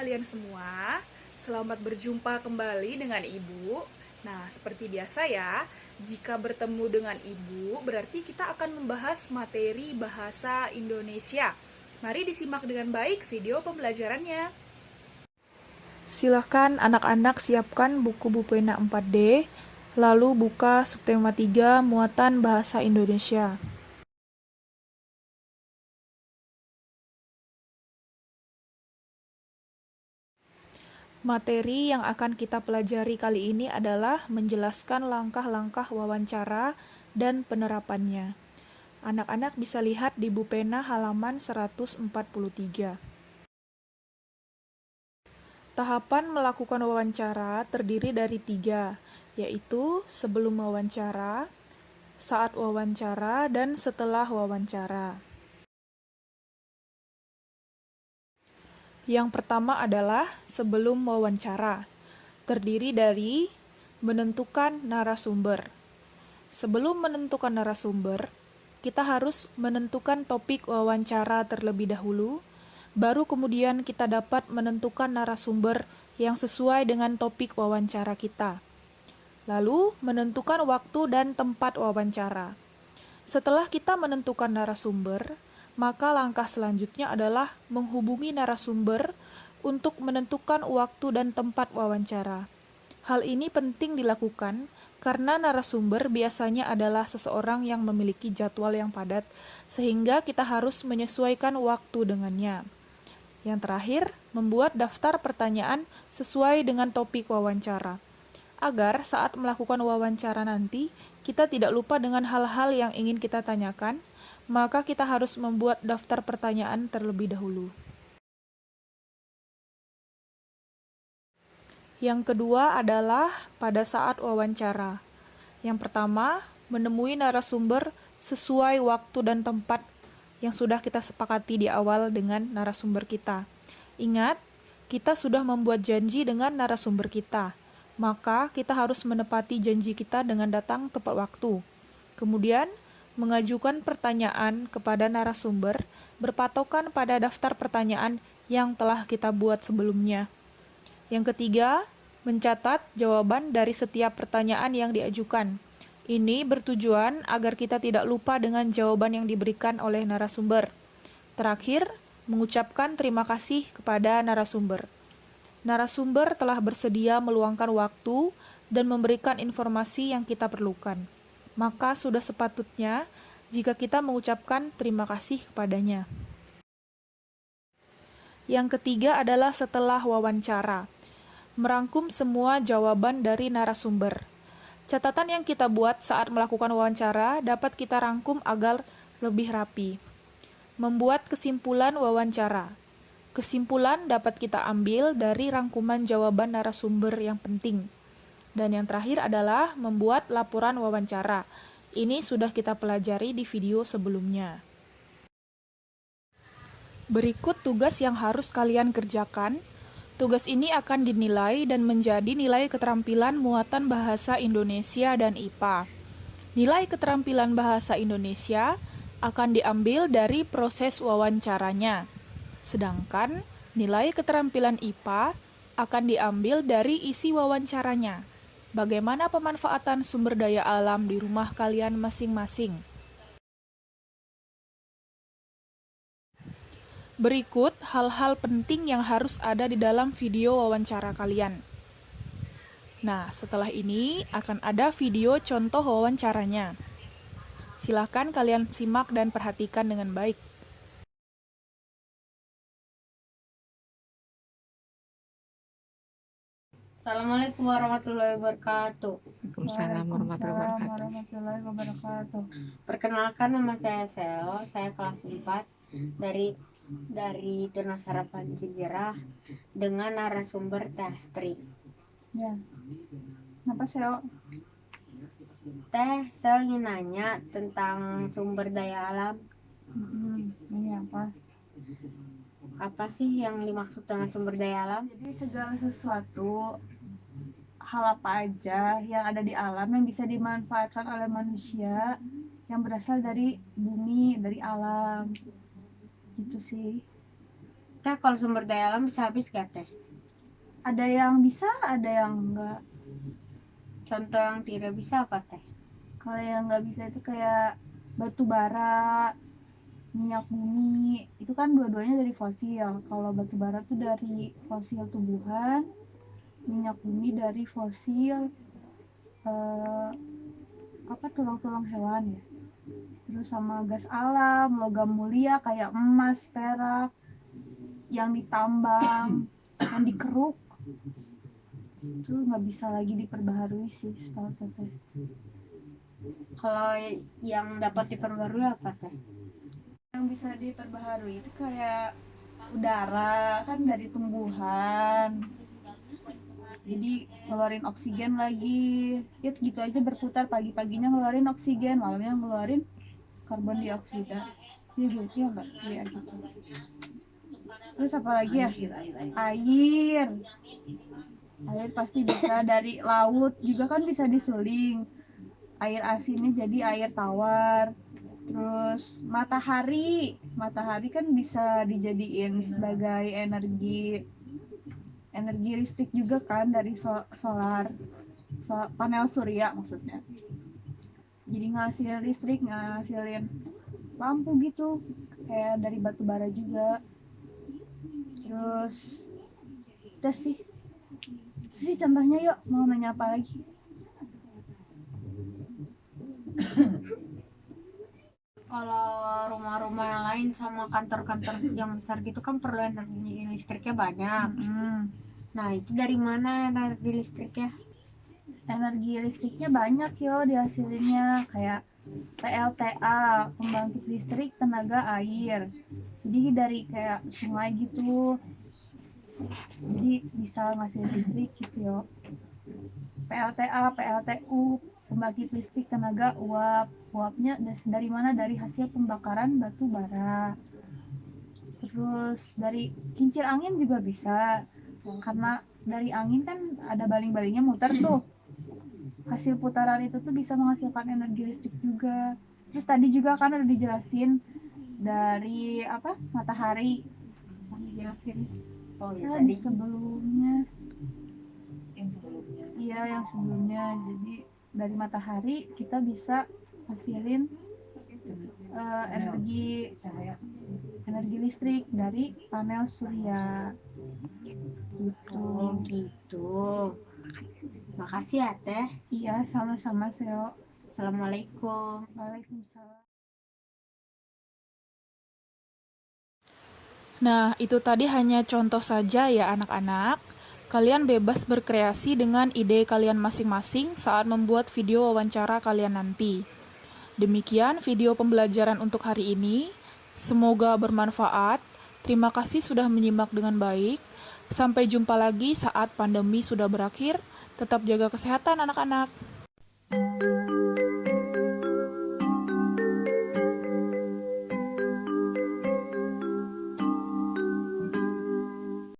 kalian semua. Selamat berjumpa kembali dengan Ibu. Nah, seperti biasa ya, jika bertemu dengan Ibu, berarti kita akan membahas materi bahasa Indonesia. Mari disimak dengan baik video pembelajarannya. Silahkan anak-anak siapkan buku Bupena 4D, lalu buka subtema 3 muatan bahasa Indonesia. Materi yang akan kita pelajari kali ini adalah menjelaskan langkah-langkah wawancara dan penerapannya. Anak-anak bisa lihat di Bupena halaman 143. Tahapan melakukan wawancara terdiri dari 3, yaitu sebelum wawancara, saat wawancara, dan setelah wawancara. Yang pertama adalah sebelum wawancara, terdiri dari menentukan narasumber. Sebelum menentukan narasumber, kita harus menentukan topik wawancara terlebih dahulu, baru kemudian kita dapat menentukan narasumber yang sesuai dengan topik wawancara kita. Lalu, menentukan waktu dan tempat wawancara. Setelah kita menentukan narasumber, maka langkah selanjutnya adalah menghubungi narasumber untuk menentukan waktu dan tempat wawancara. Hal ini penting dilakukan karena narasumber biasanya adalah seseorang yang memiliki jadwal yang padat, sehingga kita harus menyesuaikan waktu dengannya. Yang terakhir, membuat daftar pertanyaan sesuai dengan topik wawancara, agar saat melakukan wawancara nanti, kita tidak lupa dengan hal-hal yang ingin kita tanyakan, maka kita harus membuat daftar pertanyaan terlebih dahulu. Yang kedua adalah pada saat wawancara. Yang pertama, menemui narasumber sesuai waktu dan tempat yang sudah kita sepakati di awal dengan narasumber kita. Ingat, kita sudah membuat janji dengan narasumber kita, maka kita harus menepati janji kita dengan datang tepat waktu. Kemudian, mengajukan pertanyaan kepada narasumber berpatokan pada daftar pertanyaan yang telah kita buat sebelumnya. Yang ketiga, mencatat jawaban dari setiap pertanyaan yang diajukan. Ini bertujuan agar kita tidak lupa dengan jawaban yang diberikan oleh narasumber. Terakhir, mengucapkan terima kasih kepada narasumber. Narasumber telah bersedia meluangkan waktu dan memberikan informasi yang kita perlukan. Maka sudah sepatutnya jika kita mengucapkan terima kasih kepadanya. Yang ketiga adalah setelah wawancara. Merangkum semua jawaban dari narasumber. Catatan yang kita buat saat melakukan wawancara dapat kita rangkum agar lebih rapi. Membuat kesimpulan wawancara. Kesimpulan dapat kita ambil dari rangkuman jawaban narasumber yang penting. Dan yang terakhir adalah membuat laporan wawancara. Ini sudah kita pelajari di video sebelumnya. Berikut tugas yang harus kalian kerjakan. Tugas ini akan dinilai dan menjadi nilai keterampilan muatan bahasa Indonesia dan IPA. Nilai keterampilan bahasa Indonesia akan diambil dari proses wawancaranya. Sedangkan nilai keterampilan IPA akan diambil dari isi wawancaranya. Bagaimana pemanfaatan sumber daya alam di rumah kalian masing-masing? Berikut hal-hal penting yang harus ada di dalam video wawancara kalian. Nah, setelah ini akan ada video contoh wawancaranya. Silakan kalian simak dan perhatikan dengan baik. Assalamualaikum warahmatullahi wabarakatuh. Waalaikumsalam warahmatullahi wabarakatuh. Perkenalkan, nama saya Seo, saya kelas 4 dari Tunas Harapan Cijerah dengan narasumber Teh Astri. Ya. Kenapa Seo? Teh, saya ingin nanya tentang sumber daya alam. Ini apa? Apa sih yang dimaksud dengan sumber daya alam? Jadi segala sesuatu, hal apa aja yang ada di alam yang bisa dimanfaatkan oleh manusia yang berasal dari bumi, dari alam. Gitu sih. Teh, kalau sumber daya alam bisa habis gak Teh? Ada yang bisa, ada yang enggak. Contoh yang tidak bisa apa Teh? Kalau yang nggak bisa itu kayak batu bara, minyak bumi, itu kan dua-duanya dari fosil. Kalau batu bara tuh dari fosil tumbuhan, minyak bumi dari fosil eh, apa tulang-tulang hewan ya. Terus sama gas alam, logam mulia kayak emas, perak, yang ditambang, yang dikeruk, itu nggak bisa lagi diperbaharui sih setahu teteh. Kalau yang dapat diperbarui apa Teh? Yang bisa diperbaharui itu kayak udara kan dari tumbuhan, jadi ngeluarin oksigen lagi, ya gitu aja berputar, pagi-paginya ngeluarin oksigen, malamnya ngeluarin karbon dioksida, jadi gitu ya mbak, iya gitu. Terus apa lagi ya, air pasti bisa, dari laut juga kan bisa disuling air asinnya jadi air tawar. Terus matahari kan bisa dijadiin sebagai energi listrik juga kan, dari solar panel surya maksudnya. Jadi ngasilin lampu gitu, kayak dari batu bara juga. Terus udah sih, itu sih contohnya. Yuk, mau nanya apa lagi? Kalau rumah-rumah yang lain sama kantor-kantor yang besar gitu kan perlu energi listriknya banyak. Nah, itu dari mana energi listriknya? Energi listriknya banyak yo dihasilinnya, kayak PLTA, pembangkit listrik tenaga air. Jadi dari kayak sungai gitu, jadi bisa ngasih listrik gitu yo. PLTA, PLTU, pembangkit listrik tenaga uap. Uapnya dari mana? Dari hasil pembakaran batu bara. Terus dari kincir angin juga bisa, karena dari angin kan ada baling-balingnya muter tuh. Hasil putaran itu tuh bisa menghasilkan energi listrik juga. Terus tadi juga kan udah dijelasin dari apa, matahari. Dijelasin. Oh Ya, tadi sebelumnya. Iya, yang sebelumnya. Jadi dari matahari kita bisa hasilin energi listrik dari panel surya gitu. Oh gitu. Makasih ya Teh. Iya, sama-sama Seo. Assalamualaikum. Waalaikumsalam. Nah, itu tadi hanya contoh saja ya anak-anak. Kalian bebas berkreasi dengan ide kalian masing-masing saat membuat video wawancara kalian nanti. Demikian video pembelajaran untuk hari ini. Semoga bermanfaat. Terima kasih sudah menyimak dengan baik. Sampai jumpa lagi saat pandemi sudah berakhir. Tetap jaga kesehatan anak-anak.